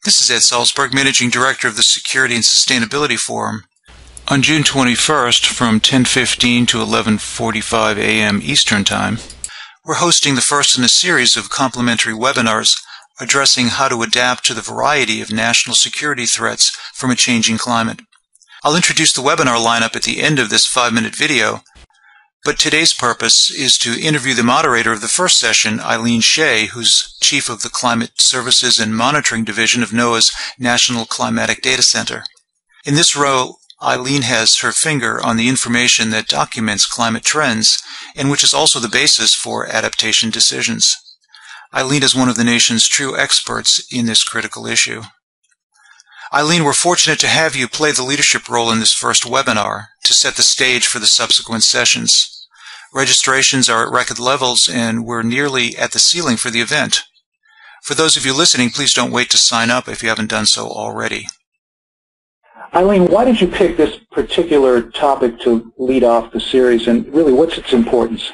This is Ed Salzberg, Managing Director of the Security and Sustainability Forum. On June 21st, from 10:15 to 11:45 a.m. Eastern Time, we're hosting the first in a series of complimentary webinars addressing how to adapt to the variety of national security threats from a changing climate. I'll introduce the webinar lineup at the end of this 5-minute video, but today's purpose is to interview the moderator of the first session, Eileen Shea, who's Chief of the Climate Services and Monitoring Division of NOAA's National Climatic Data Center. In this role, Eileen has her finger on the information that documents climate trends and which is also the basis for adaptation decisions. Eileen is one of the nation's true experts in this critical issue. Eileen, we're fortunate to have you play the leadership role in this first webinar to set the stage for the subsequent sessions. Registrations are at record levels, and we're nearly at the ceiling for the event. For those of you listening, please don't wait to sign up if you haven't done so already. Eileen, why did you pick this particular topic to lead off the series, and really what's its importance?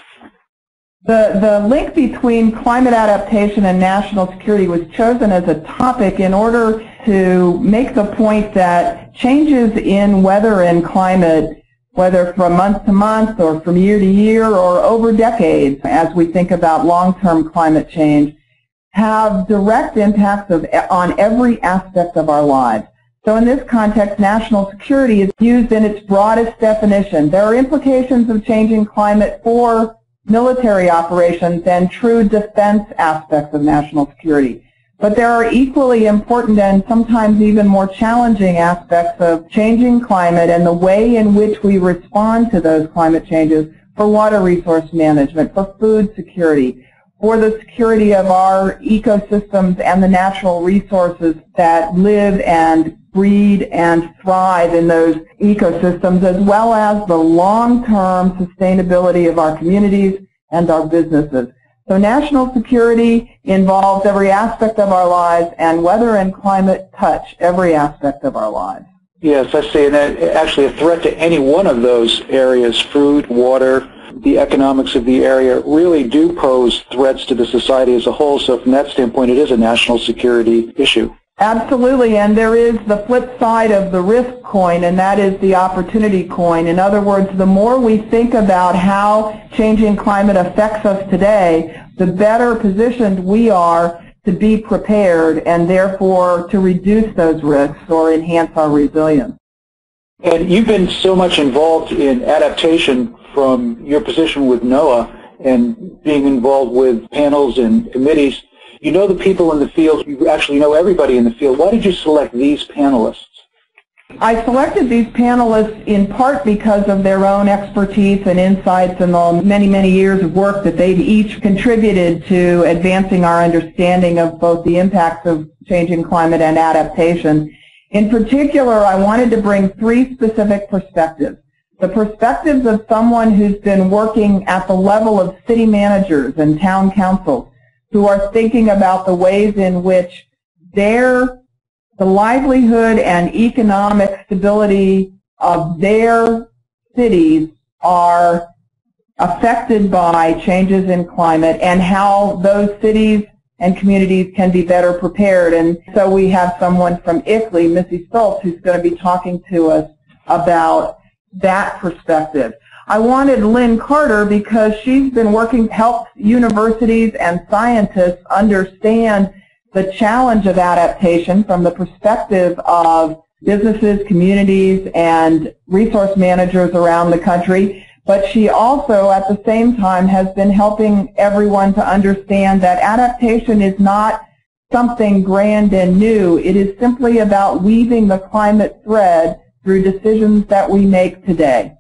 The link between climate adaptation and national security was chosen as a topic in order to make the point that changes in weather and climate, whether from month to month or from year to year or over decades, as we think about long-term climate change, have direct impacts on every aspect of our lives. So in this context, national security is used in its broadest definition. There are implications of changing climate for military operations and true defense aspects of national security. But there are equally important and sometimes even more challenging aspects of changing climate and the way in which we respond to those climate changes for water resource management, for food security, for the security of our ecosystems and the natural resources that live and breed and thrive in those ecosystems, as well as the long-term sustainability of our communities and our businesses. So national security involves every aspect of our lives, and weather and climate touch every aspect of our lives. Yes, I see. And actually a threat to any one of those areas, food, water, the economics of the area, really do pose threats to the society as a whole. So from that standpoint, it is a national security issue. Absolutely, and there is the flip side of the risk coin, and that is the opportunity coin. In other words, the more we think about how changing climate affects us today, the better positioned we are to be prepared and therefore to reduce those risks or enhance our resilience. And you've been so much involved in adaptation from your position with NOAA and being involved with panels and committees. You know the people in the field. You actually know everybody in the field. Why did you select these panelists? I selected these panelists in part because of their own expertise and insights and the many, many years of work that they've each contributed to advancing our understanding of both the impacts of changing climate and adaptation. In particular, I wanted to bring 3 specific perspectives. The perspectives of someone who's been working at the level of city managers and town councils, who are thinking about the ways in which the livelihood and economic stability of their cities are affected by changes in climate and how those cities and communities can be better prepared. And so we have someone from ICLEI, Missy Stoltz, who's going to be talking to us about that perspective. I wanted Lynn Carter because she's been working to help universities and scientists understand the challenge of adaptation from the perspective of businesses, communities, and resource managers around the country. But she also, at the same time, has been helping everyone to understand that adaptation is not something grand and new. It is simply about weaving the climate thread through decisions that we make today.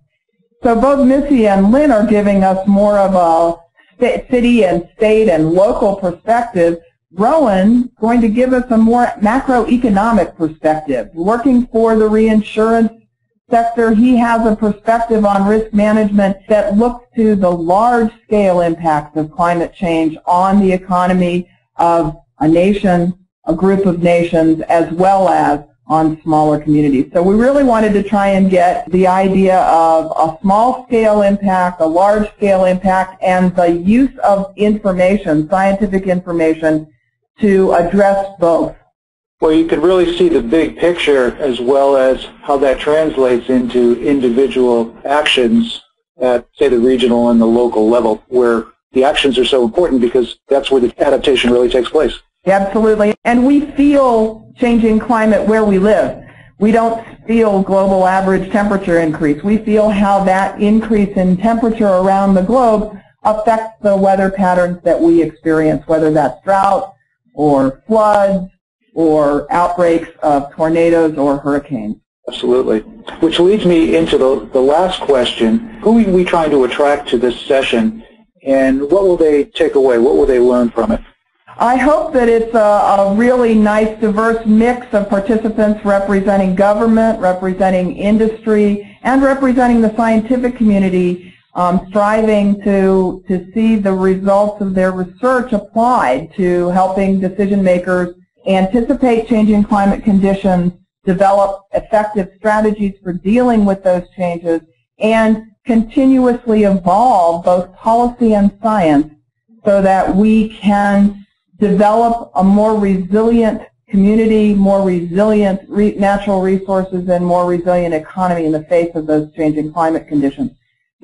So both Missy and Lynn are giving us more of a city and state and local perspective. Rowan is going to give us a more macroeconomic perspective. Working for the reinsurance sector, he has a perspective on risk management that looks to the large-scale impacts of climate change on the economy of a nation, a group of nations, as well as on smaller communities. So we really wanted to try and get the idea of a small-scale impact, a large-scale impact, and the use of information, scientific information, to address both. Well, you can really see the big picture as well as how that translates into individual actions at, say, the regional and the local level, where the actions are so important because that's where the adaptation really takes place. Absolutely. And we feel changing climate where we live. We don't feel global average temperature increase. We feel how that increase in temperature around the globe affects the weather patterns that we experience, whether that's drought or floods or outbreaks of tornadoes or hurricanes. Absolutely. Which leads me into the last question. Who are we trying to attract to this session, and what will they take away? What will they learn from it? I hope that it's a really nice, diverse mix of participants representing government, representing industry, and representing the scientific community, striving to see the results of their research applied to helping decision makers anticipate changing climate conditions, develop effective strategies for dealing with those changes, and continuously evolve both policy and science so that we can develop a more resilient community, more resilient natural resources, and more resilient economy in the face of those changing climate conditions.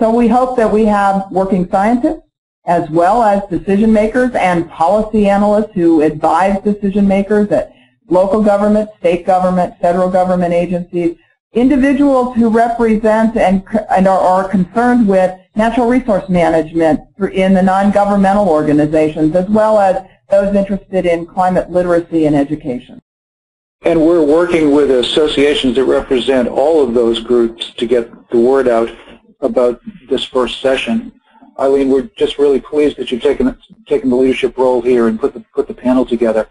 So we hope that we have working scientists as well as decision makers and policy analysts who advise decision makers at local government, state government, federal government agencies, individuals who represent and are concerned with natural resource management in the non-governmental organizations, as well as those interested in climate literacy and education. And we're working with associations that represent all of those groups to get the word out about this first session. Eileen, we're just really pleased that you've taken the leadership role here and put the panel together.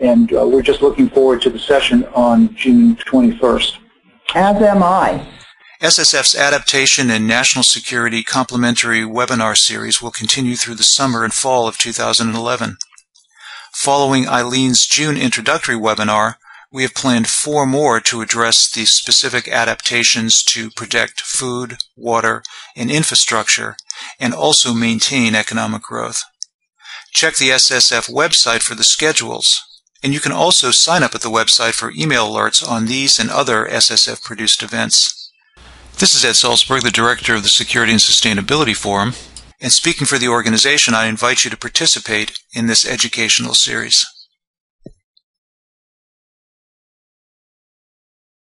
And we're just looking forward to the session on June 21st. As am I. SSF's Adaptation and National Security Complementary Webinar Series will continue through the summer and fall of 2011. Following Eileen's June introductory webinar, we have planned 4 more to address the specific adaptations to protect food, water, and infrastructure, and also maintain economic growth. Check the SSF website for the schedules, and you can also sign up at the website for email alerts on these and other SSF-produced events. This is Ed Salzberg, the Director of the Security and Sustainability Forum, and speaking for the organization, I invite you to participate in this educational series.